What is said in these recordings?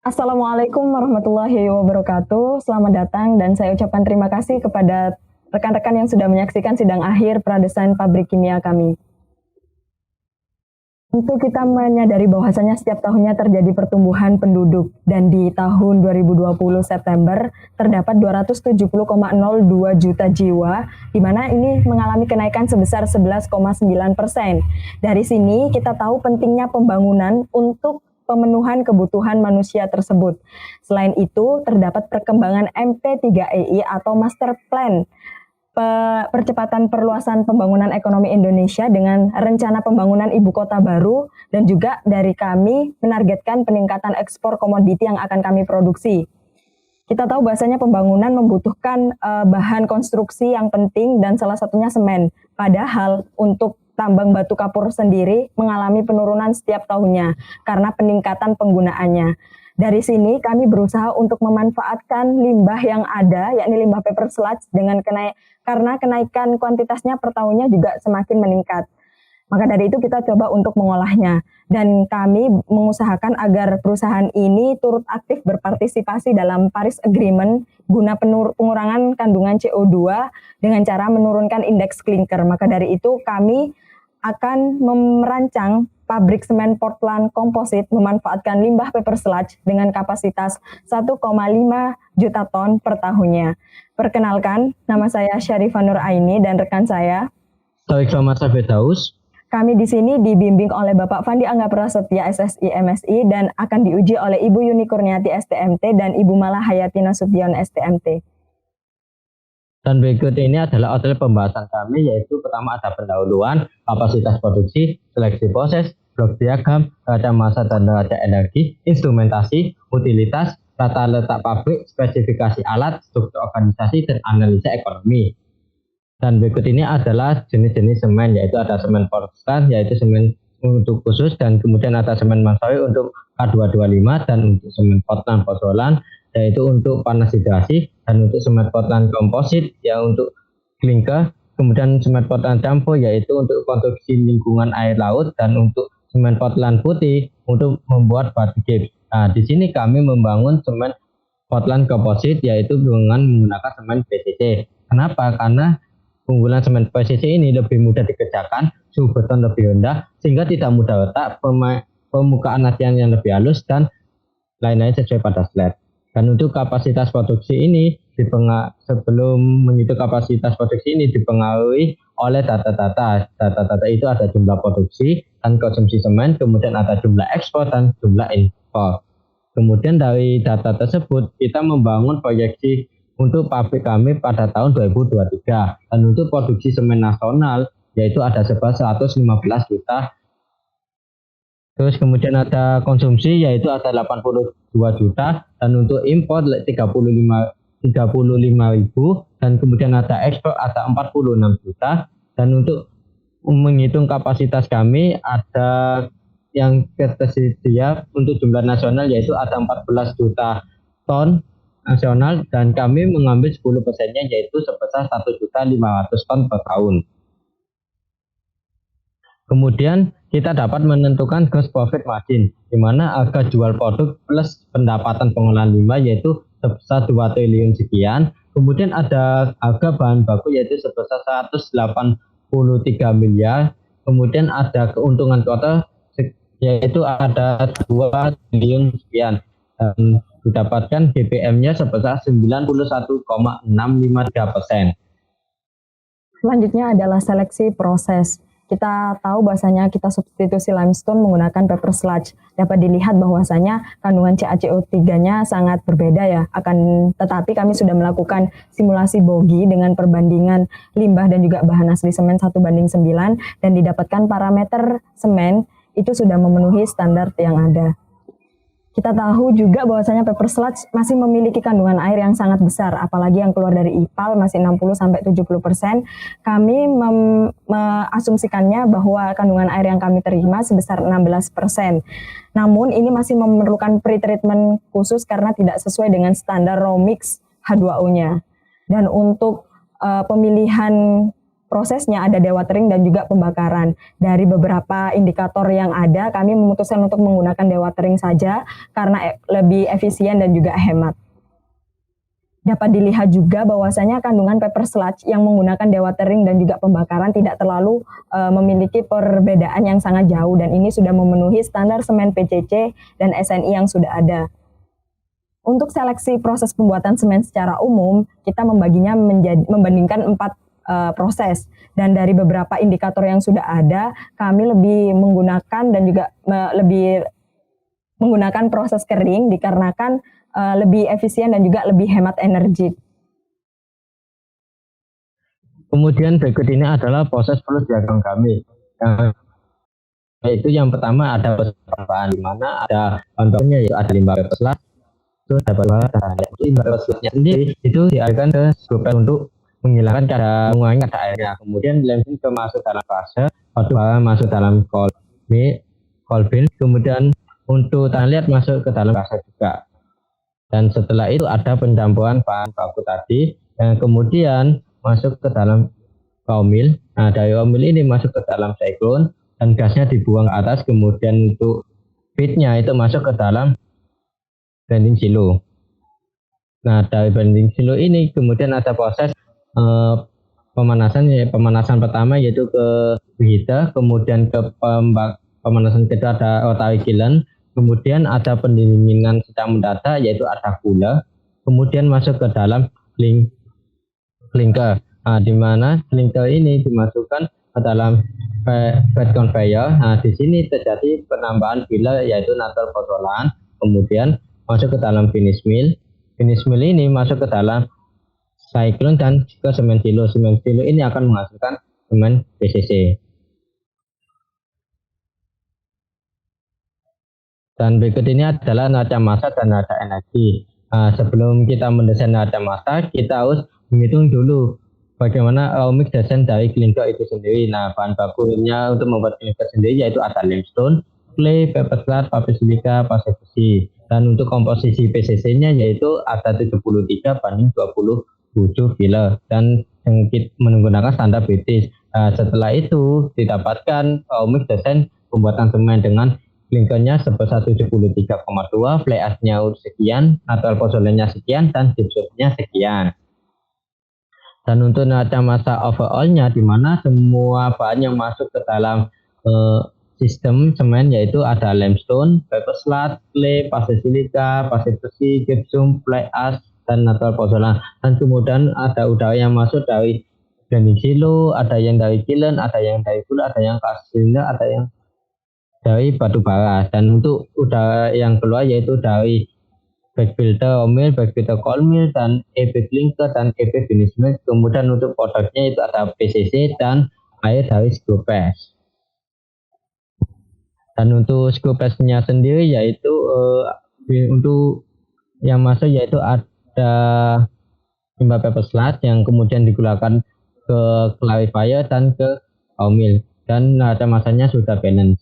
Assalamualaikum warahmatullahi wabarakatuh. Selamat datang dan saya ucapkan terima kasih kepada rekan-rekan yang sudah menyaksikan sidang akhir pradesain pabrik kimia kami. Tentu kita menyadari bahwasanya setiap tahunnya terjadi pertumbuhan penduduk dan di tahun 2020 September terdapat 270,02 juta jiwa, di mana ini mengalami kenaikan sebesar 11,9%. Dari sini kita tahu pentingnya pembangunan untuk pemenuhan kebutuhan manusia tersebut. Selain itu, terdapat perkembangan MP3EI atau Master Plan percepatan perluasan pembangunan ekonomi Indonesia dengan rencana pembangunan ibu kota baru, dan juga dari kami menargetkan peningkatan ekspor komoditi yang akan kami produksi. Kita tahu bahwasanya pembangunan membutuhkan bahan konstruksi yang penting dan salah satunya semen. Padahal untuk tambang batu kapur sendiri mengalami penurunan setiap tahunnya karena peningkatan penggunaannya. Dari sini kami berusaha untuk memanfaatkan limbah yang ada, yakni limbah paper sludge, karena kenaikan kuantitasnya per tahunnya juga semakin meningkat. Maka dari itu kita coba untuk mengolahnya. Dan kami mengusahakan agar perusahaan ini turut aktif berpartisipasi dalam Paris Agreement guna pengurangan kandungan CO2 dengan cara menurunkan indeks klinker. Maka dari itu kami akan merancang pabrik semen Portland Komposit memanfaatkan limbah paper sludge dengan kapasitas 1,5 juta ton per tahunnya. Perkenalkan, nama saya Syarifah Nur Aini dan rekan saya Taufik Ramata Firdaus. Kami di sini dibimbing oleh Bapak Fandi Angga Prasetya SSI MSI dan akan diuji oleh Ibu Yuni Kurniati STMT dan Ibu Mala Hayati Nasution STMT. Dan berikut ini adalah outline pembahasan kami, yaitu pertama ada pendahuluan, kapasitas produksi, seleksi proses, blok diagram, neraca massa dan neraca energi, instrumentasi, utilitas, tata letak pabrik, spesifikasi alat, struktur organisasi, dan analisa ekonomi. Dan berikut ini adalah jenis-jenis semen, yaitu ada semen Portland, yaitu semen untuk khusus, dan kemudian ada semen Mansawi untuk K225, dan untuk semen Portland Pozolan, yaitu untuk panas hidrasi, dan untuk semen Portland Komposit yang untuk klinker, kemudian semen Portland Campo yaitu untuk konstruksi lingkungan air laut, dan untuk semen Portland Putih untuk membuat batu gips. Nah, di sini kami membangun semen Portland Komposit yaitu dengan menggunakan semen PCC. Kenapa? Karena keunggulan semen PCC ini lebih mudah dikerjakan, suhu beton lebih rendah, sehingga tidak mudah retak, permukaan latihan yang lebih halus, dan lain-lain sesuai pada slide. Dan untuk kapasitas produksi ini, sebelum menghitung kapasitas produksi ini dipengaruhi oleh data-data. Data-data itu ada jumlah produksi dan konsumsi semen, kemudian ada jumlah ekspor dan jumlah impor. Kemudian dari data tersebut, kita membangun proyeksi untuk pabrik kami pada tahun 2023. Dan untuk produksi semen nasional, yaitu ada sebesar 115 juta. Terus kemudian ada konsumsi yaitu ada 82 juta, dan untuk impor 35 ribu, dan kemudian ada ekspor ada 46 juta. Dan untuk menghitung kapasitas kami ada yang tersedia untuk jumlah nasional yaitu ada 14 juta ton nasional, dan kami mengambil 10%-nya yaitu sebesar 1.500.000 ton per tahun. Kemudian kita dapat menentukan gross profit margin, di mana harga jual produk plus pendapatan pengolahan limbah yaitu sebesar 2 triliun sekian. Kemudian ada harga bahan baku yaitu sebesar 183 miliar. Kemudian ada keuntungan total yaitu ada 2 triliun sekian. Dan didapatkan BPM-nya sebesar 91,653%. Selanjutnya adalah seleksi proses. Kita tahu bahwasanya kita substitusi limestone menggunakan paper sludge. Dapat dilihat bahwasanya kandungan CaCO3-nya sangat berbeda ya. Tetapi kami sudah melakukan simulasi bogi dengan perbandingan limbah dan juga bahan asli semen 1:9 dan didapatkan parameter semen itu sudah memenuhi standar yang ada. Kita tahu juga bahwasanya paper sludge masih memiliki kandungan air yang sangat besar, apalagi yang keluar dari IPAL masih 60-70%. Kami mengasumsikannya bahwa kandungan air yang kami terima sebesar 16%. Namun ini masih memerlukan pretreatment khusus karena tidak sesuai dengan standar raw mix H2O-nya. Dan untuk pemilihan prosesnya ada dewatering dan juga pembakaran. Dari beberapa indikator yang ada, kami memutuskan untuk menggunakan dewatering saja karena lebih efisien dan juga hemat. Dapat dilihat juga bahwasanya kandungan paper sludge yang menggunakan dewatering dan juga pembakaran tidak terlalu memiliki perbedaan yang sangat jauh, dan ini sudah memenuhi standar semen PCC dan SNI yang sudah ada. Untuk seleksi proses pembuatan semen secara umum, kita membaginya membandingkan 4 proses, dan dari beberapa indikator yang sudah ada, kami lebih menggunakan dan juga lebih menggunakan proses kering dikarenakan lebih efisien dan juga lebih hemat energi. Kemudian berikut ini adalah proses flow diagram kami. Yaitu yang pertama ada penambahan, di mana ada bahan bakunya yaitu ada limbah paper sludge, itu dapat limbah paper sludge-nya sendiri itu dialirkan ke skopel untuk menghilangkan mengurangi kadar airnya. Kemudian langsung masuk dalam fase, batu bara masuk dalam kolbin, kemudian untuk tanah liat masuk ke dalam fase juga. Dan setelah itu ada pencampuran bahan baku tadi yang kemudian masuk ke dalam raw-mill. Nah, dari raw-mill ini masuk ke dalam siklon dan gasnya dibuang ke atas, kemudian untuk feed-nya itu masuk ke dalam blending silo. Nah, dari blending silo ini kemudian ada proses pemanasan pertama yaitu ke preheater, kemudian ke pemanasan kedua ada rotary kiln, kemudian ada pendinginan secara mendadak yaitu ada cooler, kemudian masuk ke dalam clinker. Nah, di mana clinker ini dimasukkan ke dalam bed conveyor. Nah, di sini terjadi penambahan filler yaitu natol pozolan, kemudian masuk ke dalam finish mill. Finish mill ini masuk ke dalam cyclone dan ke semen silo. Semen silo ini akan menghasilkan semen PCC. Dan berikut ini adalah neraca massa dan neraca energi. Nah, sebelum kita mendesain neraca massa, kita harus menghitung dulu bagaimana raw mix desain dari clinker itu sendiri. Nah, bahan bakunya untuk membuat clinker sendiri yaitu ada limestone, clay, paper sludge, pasir silika, pasir besi. Dan untuk komposisi PCC-nya yaitu ada 73 banding 27 filler dan yang menggunakan standar British. Nah, setelah itu didapatkan raw mix desain pembuatan semen dengan clinkernya sebesar 73,2, fly ash-nya sekian, natural pozolannya sekian, dan gypsumnya sekian. Dan untuk neraca massa overall-nya, di mana semua bahan yang masuk ke dalam sistem semen yaitu ada limestone, paper sludge, clay, pasir silika, pasir besi, gypsum, fly ash, dan natural pozolan. Dan kemudian ada udara yang masuk dari blending silo, ada yang dari kiln, ada yang dari cooler, ada yang silinder, ada yang dari batu bara. Dan untuk udara yang keluar yaitu dari back filter raw mill, back filter cold mill, dan EP clinker dan EP finish mill. Kemudian untuk produknya itu ada PCC dan air dari screw press. Dan untuk screw press-nya sendiri yaitu untuk yang masuk yaitu ada limbah paper sludge yang kemudian digunakan ke clarifier dan ke raw mill, dan neraca massanya sudah balance.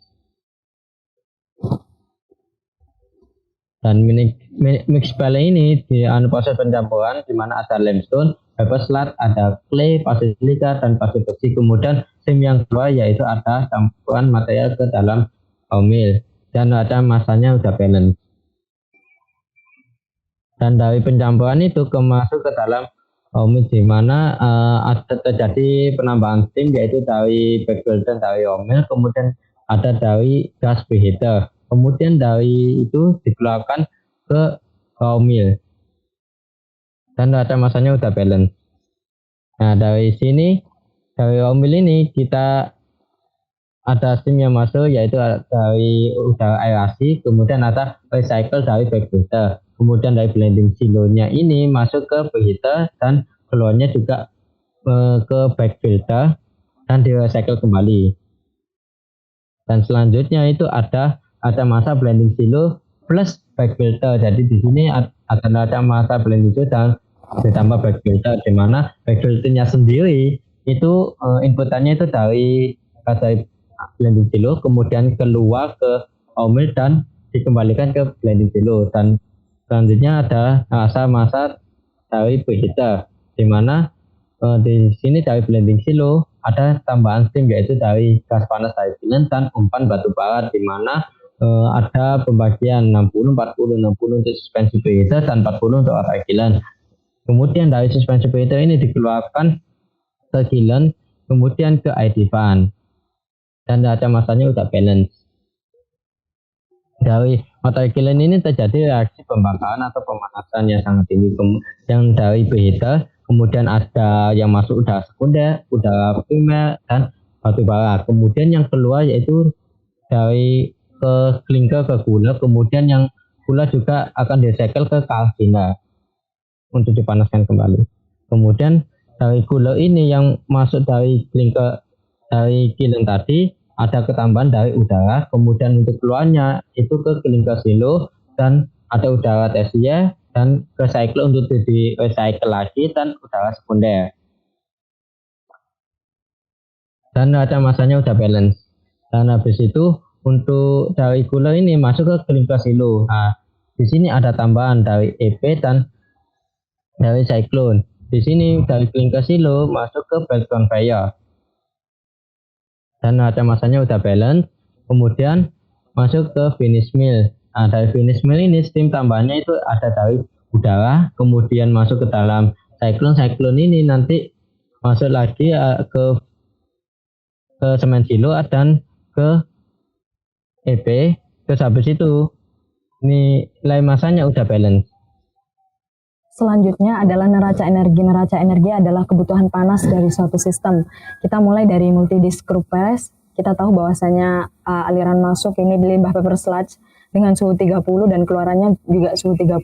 Dan mix palette ini di proses pencampuran di mana ada limestone, paper sludge, ada clay, pasir silika, dan pasir besi. Kemudian sim yang kedua yaitu ada campuran material ke dalam raw mill, dan neraca massanya sudah balance. Dan dari pencampuran itu masuk ke dalam raw mill di mana ada terjadi penambahan steam yaitu dari backfilter dari raw mill, kemudian ada dari gas preheater. Kemudian dari itu dikeluarkan ke raw mill dan neraca massanya udah balance. Nah, dari sini dari raw mill ini kita ada steam yang masuk yaitu dari udara aerasi, kemudian ada recycle dari backfilter, kemudian dari blending silonya ini masuk ke preheater dan keluarnya juga ke backfilter dan di recycle kembali. Dan selanjutnya itu ada massa blending silo plus back filter. Jadi di sini ada massa blending silo dan ditambah back filter, di mana back filternya sendiri itu inputannya itu dari blending silo, kemudian keluar ke raw mill dan dikembalikan ke blending silo. Dan selanjutnya ada massa dari preheater, di mana di sini dari blending silo ada tambahan steam yaitu dari gas panas dari kiln dan umpan batu bara, di mana ada pembagian 60, 40, 60 untuk suspensi preheater dan 40 untuk outright kiln. Kemudian dari suspensi preheater ini dikeluarkan ke kiln, kemudian ke ID fan, dan neraca masanya udah balance. Dari outright kiln ini terjadi reaksi pembakaran atau pemanasan yang sangat tinggi, yang dari preheater, kemudian ada yang masuk udara sekunder, udara primer, dan batu bara. Kemudian yang keluar yaitu dari ke clinker ke cooler, kemudian yang cooler juga akan recycle ke kalsina untuk dipanaskan kembali. Kemudian dari cooler ini yang masuk dari clinker dari kiln tadi ada ketambahan dari udara, kemudian untuk keluarnya itu ke clinker silo dan ada udara tersier dan ke cycle untuk di recycle lagi dan udara sekunder. Dan neraca masanya udah balance. Dan habis itu untuk dari cooler ini masuk ke clinker silo. Nah, di sini ada tambahan dari EP dan dari cyclone. Di sini dari clinker silo masuk ke belt conveyor. Dan neraca masanya udah balance, kemudian masuk ke finish mill. Nah, dari finish mill ini steam tambahannya itu ada dari udara, kemudian masuk ke dalam cyclone ini nanti masuk lagi ke semen silo dan ke EP. Terus habis itu nilai masanya udah balance. Selanjutnya adalah neraca energi. Neraca energi adalah kebutuhan panas dari suatu sistem. Kita mulai dari multi-disk screw press. Kita tahu bahwasanya aliran masuk ini limbah paper sludge dengan suhu 30 dan keluarannya juga suhu 30.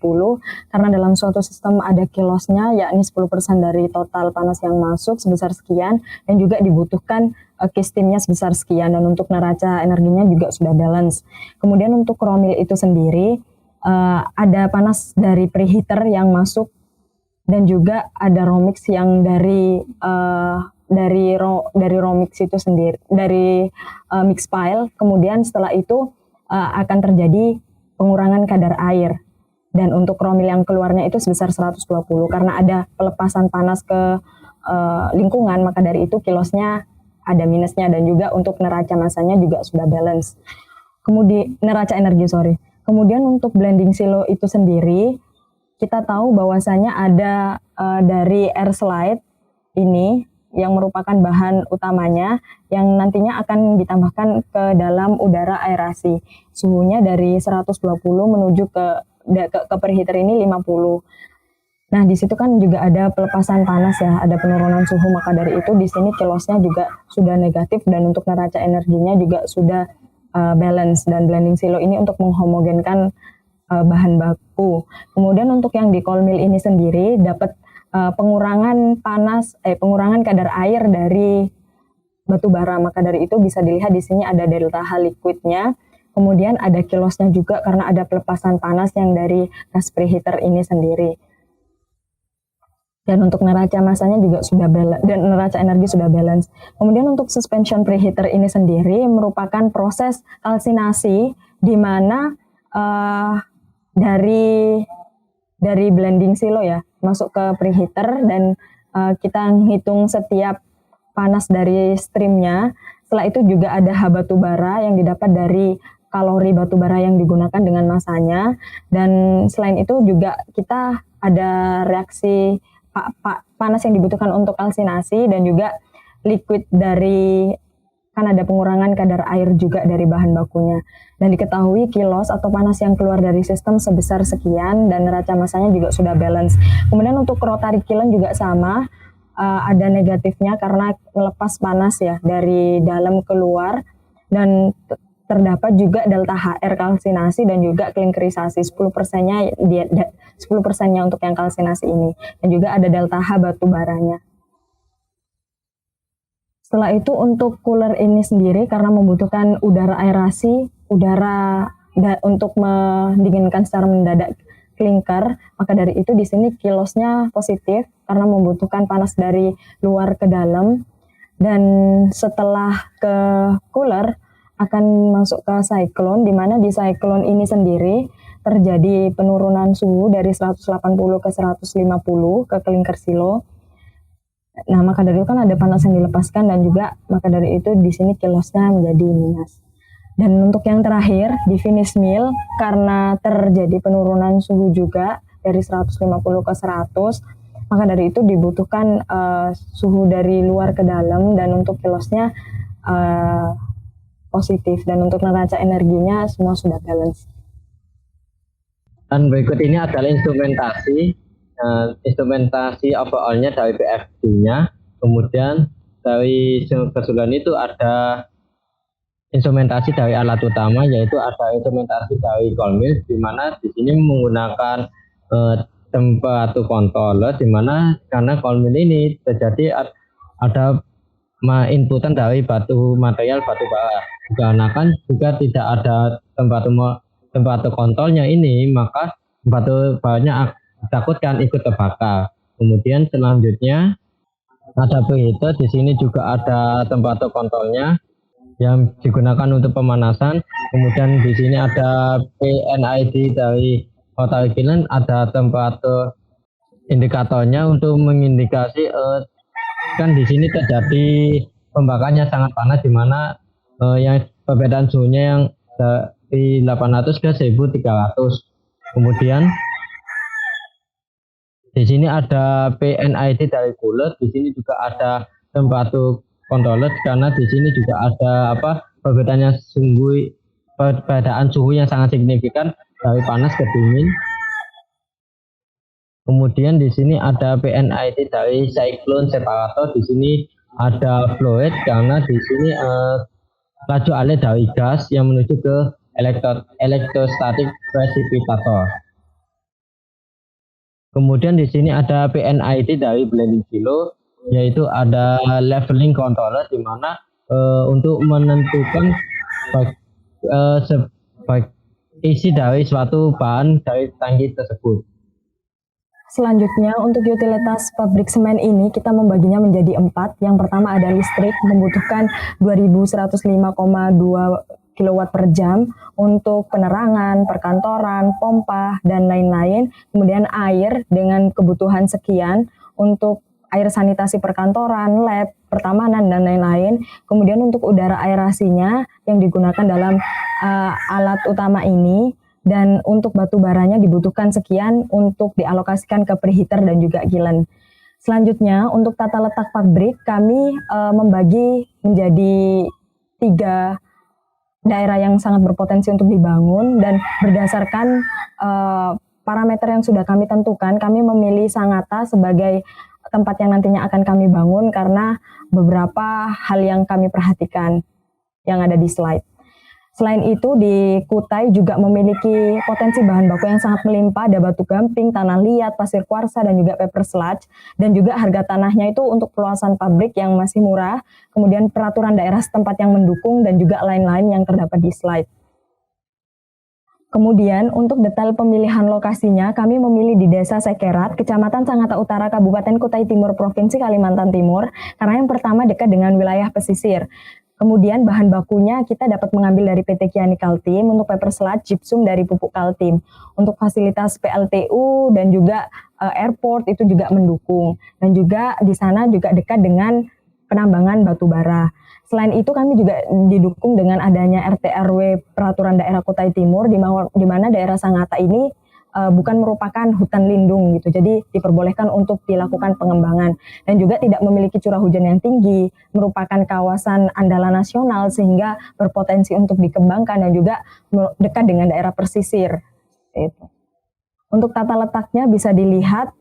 Karena dalam suatu sistem ada kilosnya, yakni 10% dari total panas yang masuk sebesar sekian, dan juga dibutuhkan steamnya sebesar sekian, dan untuk neraca energinya juga sudah balance. Kemudian untuk romil itu sendiri, ada panas dari preheater yang masuk dan juga ada romix yang dari romix itu sendiri, dari mix pile. Kemudian setelah itu akan terjadi pengurangan kadar air, dan untuk romil yang keluarnya itu sebesar 120 karena ada pelepasan panas ke lingkungan, maka dari itu kilosnya ada minusnya, dan juga untuk neraca masanya juga sudah balance. Kemudian neraca energi, Kemudian untuk blending silo itu sendiri, kita tahu bahwasanya ada dari air slide ini yang merupakan bahan utamanya yang nantinya akan ditambahkan ke dalam udara aerasi. Suhunya dari 120 menuju ke preheater ini 50. Nah, di situ kan juga ada pelepasan panas ya, ada penurunan suhu, maka dari itu di sini kilosnya juga sudah negatif, dan untuk neraca energinya juga sudah balance. Dan blending silo ini untuk menghomogenkan bahan baku. Kemudian untuk yang di cold mill ini sendiri dapat pengurangan kadar air dari batu bara, maka dari itu bisa dilihat di sini ada delta H liquidnya. Kemudian ada kilosnya juga karena ada pelepasan panas yang dari gas preheater ini sendiri. Dan untuk neraca masanya juga sudah balance, dan neraca energi sudah balance. Kemudian untuk suspension preheater ini sendiri merupakan proses kalsinasi di mana dari blending silo ya masuk ke preheater, dan kita hitung setiap panas dari streamnya. Setelah itu juga ada H batu bara yang didapat dari kalori batu bara yang digunakan dengan masanya, dan selain itu juga kita ada reaksi panas yang dibutuhkan untuk kalsinasi, dan juga liquid dari, kan ada pengurangan kadar air juga dari bahan bakunya. Dan diketahui kilos atau panas yang keluar dari sistem sebesar sekian, dan neraca masanya juga sudah balance. Kemudian untuk rotary kiln juga sama, ada negatifnya karena melepas panas ya dari dalam keluar, dan terdapat juga delta HR kalsinasi dan juga klinkerisasi 10%-nya 10%-nya untuk yang kalsinasi ini, dan juga ada delta H batu baranya. Setelah itu untuk cooler ini sendiri karena membutuhkan udara aerasi, untuk mendinginkan secara mendadak klinker, maka dari itu di sini kilosnya positif karena membutuhkan panas dari luar ke dalam. Dan setelah ke cooler akan masuk ke cyclone, di mana di cyclone ini sendiri terjadi penurunan suhu dari 180 ke 150 ke clinker silo. Nah, maka dari itu kan ada panas yang dilepaskan dan juga maka dari itu di sini kilosnya menjadi minus. Dan untuk yang terakhir di finish mill karena terjadi penurunan suhu juga dari 150 ke 100, maka dari itu dibutuhkan suhu dari luar ke dalam dan untuk kilosnya positif dan untuk neraca energinya semua sudah balance. Dan berikut ini adalah instrumentasi overall-nya dari PFD-nya. Kemudian dari keseluruhan itu ada instrumentasi dari alat utama, yaitu ada instrumentasi dari cold mill, di mana di sini menggunakan temperatur controller, di mana karena cold mill ini terjadi ada inputan dari material batu bara, dikarenakan juga tidak ada temperatur kontrolnya ini, maka batu baranya ditakutkan ikut terbakar. Kemudian selanjutnya ada preheater, di sini juga ada temperatur kontrolnya yang digunakan untuk pemanasan. Kemudian di sini ada PNID dari rotary kiln, ada temperatur indikatornya untuk mengindikasi kan di sini terjadi pembakarannya sangat panas, di mana yang perbedaan suhunya yang dari 800 ke 1300. Kemudian di sini ada PNID dari cooler, di sini juga ada temperatur controller karena di sini juga ada perbedaan suhu yang sangat signifikan dari panas ke dingin. Kemudian di sini ada PNID dari cyclone separator, di sini ada flow rate karena di sini laju alir dari gas yang menuju ke electrostatic precipitator. Kemudian di sini ada PNID dari blending kilo, yaitu ada leveling controller, di mana untuk menentukan isi dari suatu bahan dari tangki tersebut. Selanjutnya untuk utilitas pabrik semen ini kita membaginya menjadi 4. Yang pertama ada listrik, membutuhkan 2105,2 kW per jam untuk penerangan, perkantoran, pompa, dan lain-lain. Kemudian air dengan kebutuhan sekian untuk air sanitasi perkantoran, lab, pertamanan, dan lain-lain. Kemudian untuk udara aerasinya yang digunakan dalam alat utama ini. Dan untuk batu baranya dibutuhkan sekian untuk dialokasikan ke preheater dan juga kiln. Selanjutnya untuk tata letak pabrik kami membagi menjadi 3 daerah yang sangat berpotensi untuk dibangun, dan berdasarkan parameter yang sudah kami tentukan, kami memilih Sangatta sebagai tempat yang nantinya akan kami bangun karena beberapa hal yang kami perhatikan yang ada di slide. Selain itu di Kutai juga memiliki potensi bahan baku yang sangat melimpah, ada batu gamping, tanah liat, pasir kuarsa, dan juga paper sludge. Dan juga harga tanahnya itu untuk peluasan pabrik yang masih murah, kemudian peraturan daerah setempat yang mendukung, dan juga lain-lain yang terdapat di slide. Kemudian untuk detail pemilihan lokasinya, kami memilih di Desa Sekerat, Kecamatan Sangatta Utara, Kabupaten Kutai Timur, Provinsi Kalimantan Timur, karena yang pertama dekat dengan wilayah pesisir. Kemudian bahan bakunya kita dapat mengambil dari PT Kiani Kaltim, untuk paper sludge, gypsum dari pupuk Kaltim. Untuk fasilitas PLTU dan juga airport itu juga mendukung. Dan juga di sana juga dekat dengan penambangan batu bara. Selain itu kami juga didukung dengan adanya RT/RW Peraturan Daerah Kutai Timur, di mana daerah Sangatta ini bukan merupakan hutan lindung gitu, jadi diperbolehkan untuk dilakukan pengembangan dan juga tidak memiliki curah hujan yang tinggi, merupakan kawasan andalan nasional sehingga berpotensi untuk dikembangkan dan juga dekat dengan daerah pesisir. Itu. Untuk tata letaknya bisa dilihat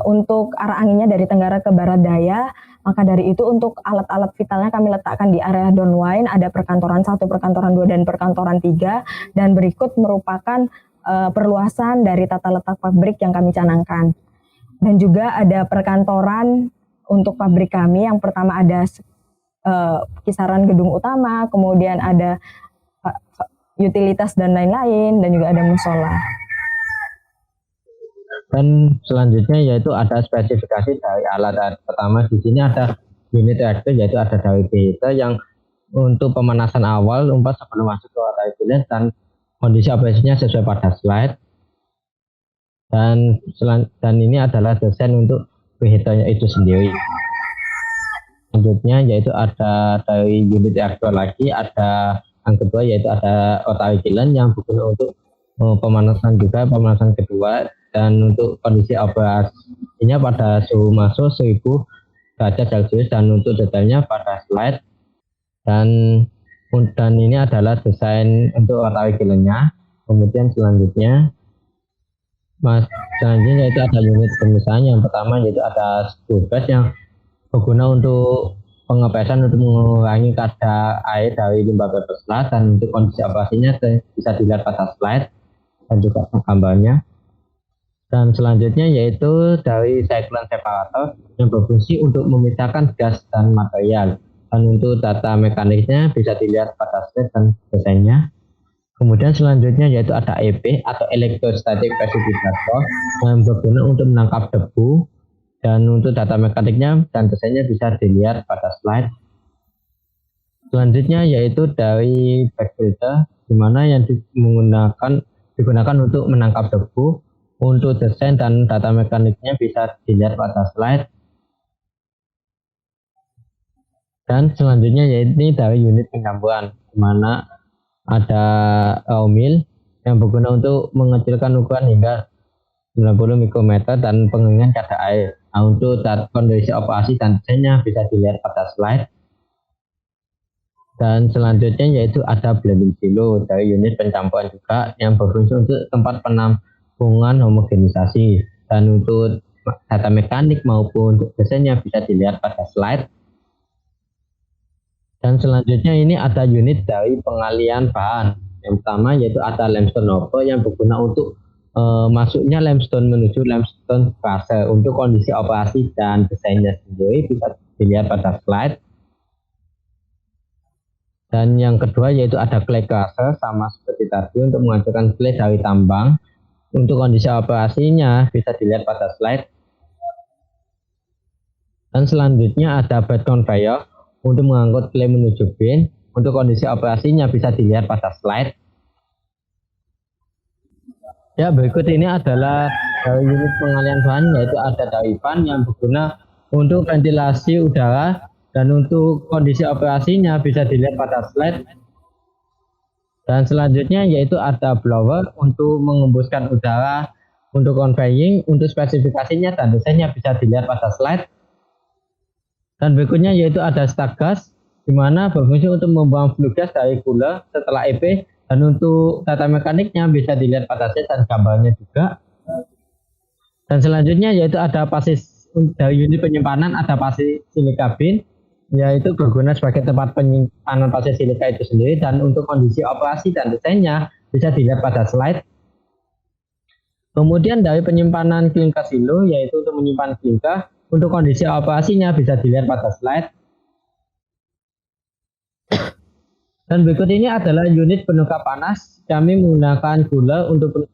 untuk arah anginnya dari tenggara ke barat daya, maka dari itu untuk alat-alat vitalnya kami letakkan di area downwind, ada perkantoran 1, perkantoran 2, dan perkantoran 3, dan berikut merupakan perluasan dari tata letak pabrik yang kami canangkan. Dan juga ada perkantoran untuk pabrik kami, yang pertama ada kisaran gedung utama, kemudian ada utilitas dan lain-lain, dan juga ada musola. Dan selanjutnya yaitu ada spesifikasi dari alat. Pertama di sini ada unit reaktor, yaitu ada dari preheater yang untuk pemanasan awal sebelum masuk ke rotary kiln, dan kondisi operasinya sesuai pada slide. Dan ini adalah desain untuk preheaternya itu sendiri. Selanjutnya yaitu ada dari unit reaktor lagi, ada yang kedua yaitu ada otak kiln yang berguna untuk pemanasan juga, pemanasan kedua, dan untuk kondisi operasinya pada suhu masuk 1000 derajat Celcius, dan untuk detailnya pada slide. Dan ini adalah desain untuk otak kilnnya. Kemudian selanjutnya yaitu ada unit pemisahan. Yang pertama yaitu ada screw press yang berguna untuk pengepresan untuk mengurangi kadar air dari limbah bebas, dan untuk kondisi operasinya bisa dilihat pada slide dan juga gambarnya. Dan selanjutnya yaitu dari cyclone separator yang berfungsi untuk memisahkan gas dan material, dan untuk data mekaniknya bisa dilihat pada slide dan desainnya. Kemudian selanjutnya yaitu ada EP atau electrostatic precipitator yang berguna untuk menangkap debu, dan untuk data mekaniknya dan desainnya bisa dilihat pada slide. Selanjutnya yaitu dari backfilter, di mana yang digunakan untuk menangkap debu. Untuk desain dan data mekaniknya bisa dilihat pada slide. Dan selanjutnya yaitu dari unit pencampuran, di mana ada raw mill yang berguna untuk mengecilkan ukuran hingga 90 mikrometer dan pengeringan kadar air. Nah, untuk kondisi operasi dan desainnya bisa dilihat pada slide. Dan selanjutnya yaitu ada blending silo dari unit pencampuran juga yang berfungsi untuk tempat penampungan homogenisasi, dan untuk data mekanik maupun desainnya bisa dilihat pada slide. Dan selanjutnya ini ada unit dari pengalian bahan. Yang pertama yaitu ada limestone hopper yang berguna untuk masuknya limestone menuju limestone crusher. Untuk kondisi operasi dan desainnya sendiri bisa dilihat pada slide. Dan yang kedua yaitu ada clay crusher, sama seperti tadi untuk menghasilkan clay dari tambang. Untuk kondisi operasinya bisa dilihat pada slide. Dan selanjutnya ada bed conveyor untuk mengangkut clay menuju bin. Untuk kondisi operasinya bisa dilihat pada slide. Ya, berikut ini adalah dari unit pengalian bahan, yaitu ada dari fan yang berguna untuk ventilasi udara, dan untuk kondisi operasinya bisa dilihat pada slide. Dan selanjutnya yaitu ada blower untuk mengembuskan udara. Untuk conveying, untuk spesifikasinya dan desainnya bisa dilihat pada slide. Dan berikutnya yaitu ada stack gas, di mana berfungsi untuk membuang flue gas dari cooler setelah EP, dan untuk data mekaniknya bisa dilihat pada slide dan gambarnya juga. Dan selanjutnya yaitu ada pasis dari unit penyimpanan, ada pasis silika bin, yaitu berguna sebagai tempat penyimpanan pasis silika itu sendiri, dan untuk kondisi operasi dan desainnya bisa dilihat pada slide. Kemudian dari penyimpanan klinker silo, yaitu untuk menyimpan klinker, untuk kondisi operasinya bisa dilihat pada slide. Dan berikut ini adalah unit penukar panas. Kami menggunakan cooler untuk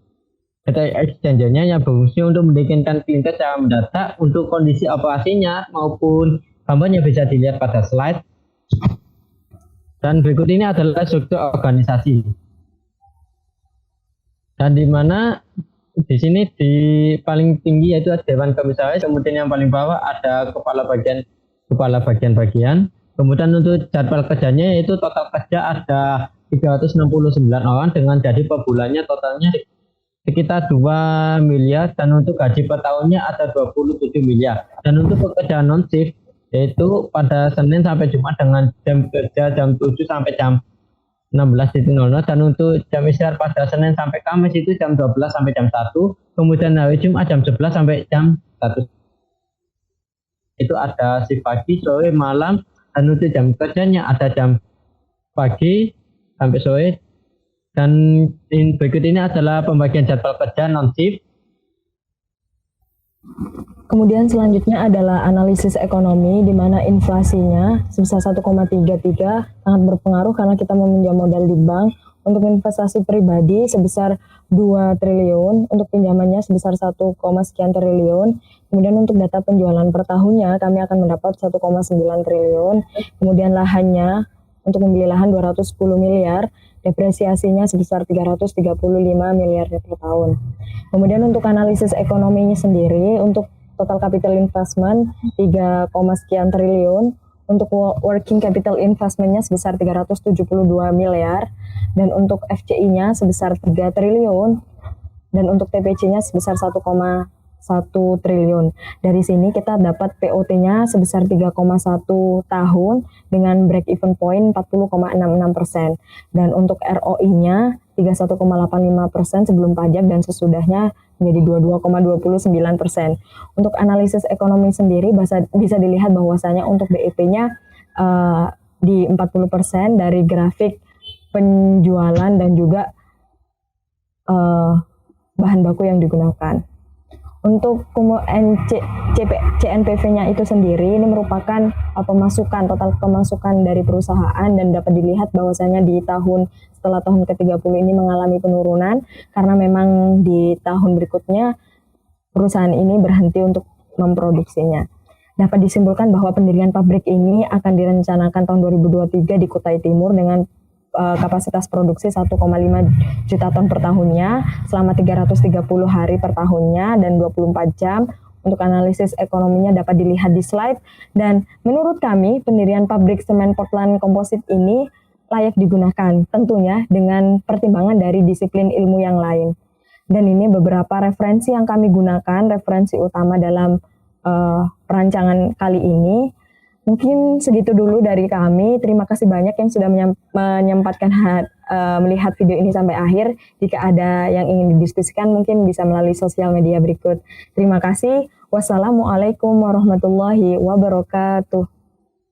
heat exchanger-nya yang berfungsi untuk mendinginkan klinker secara mendadak. Untuk kondisi operasinya maupun gambarnya bisa dilihat pada slide. Dan berikut ini adalah struktur organisasi. Dan di mana di sini di paling tinggi yaitu Dewan Komisaris, kemudian yang paling bawah ada kepala bagian. Kemudian untuk jadwal kerjanya yaitu total kerja ada 369 orang, dengan jadi per bulannya totalnya sekitar 2 miliar, dan untuk gaji per tahunnya ada 27 miliar. Dan untuk pekerjaan non shift yaitu pada Senin sampai Jumat dengan jam kerja jam 7 sampai jam 16.00, dan untuk jam istirahat pada Senin sampai Kamis itu jam 12 sampai jam 1, kemudian hari Jumat jam 11 sampai jam 1. Itu ada shift pagi, sore, malam, dan untuk jam kerjanya ada jam pagi sampai sore. Dan berikut ini adalah pembagian jadwal kerja non shift. Kemudian selanjutnya adalah analisis ekonomi, di mana inflasinya sebesar 1,33 sangat berpengaruh karena kita meminjam modal di bank. Untuk investasi pribadi sebesar 2 triliun, untuk pinjamannya sebesar 1, sekian triliun. Kemudian untuk data penjualan per tahunnya kami akan mendapat 1,9 triliun. Kemudian lahannya untuk membeli lahan 210 miliar, depresiasinya sebesar 335 miliar per tahun. Kemudian untuk analisis ekonominya sendiri, untuk total capital investment 3, sekian triliun, Untuk working capital investment-nya sebesar 372 miliar, dan untuk FCI-nya sebesar 3 triliun, dan untuk TPC-nya sebesar 1,1 triliun. Dari sini kita dapat POT-nya sebesar 3,1 tahun dengan break even point 40,66%. Dan untuk ROI-nya 31,85% sebelum pajak dan sesudahnya menjadi 22,29%. Untuk analisis ekonomi sendiri bisa dilihat bahwasanya untuk BEP-nya di 40% dari grafik penjualan dan juga bahan baku yang digunakan. Untuk CNPV-nya itu sendiri ini merupakan total pemasukan dari perusahaan, dan dapat dilihat bahwasanya setelah tahun ke-30 ini mengalami penurunan karena memang di tahun berikutnya perusahaan ini berhenti untuk memproduksinya. Dapat disimpulkan bahwa pendirian pabrik ini akan direncanakan tahun 2023 di Kutai Timur dengan kapasitas produksi 1,5 juta ton per tahunnya selama 330 hari per tahunnya dan 24 jam. Untuk analisis ekonominya dapat dilihat di slide, dan menurut kami pendirian pabrik semen Portland Composite ini layak digunakan, tentunya dengan pertimbangan dari disiplin ilmu yang lain. Dan ini beberapa referensi yang kami gunakan, referensi utama dalam perancangan kali ini. Mungkin segitu dulu dari kami. Terima kasih banyak yang sudah menyempatkan melihat video ini sampai akhir. Jika ada yang ingin didiskusikan mungkin bisa melalui sosial media berikut. Terima kasih. Wassalamualaikum warahmatullahi wabarakatuh.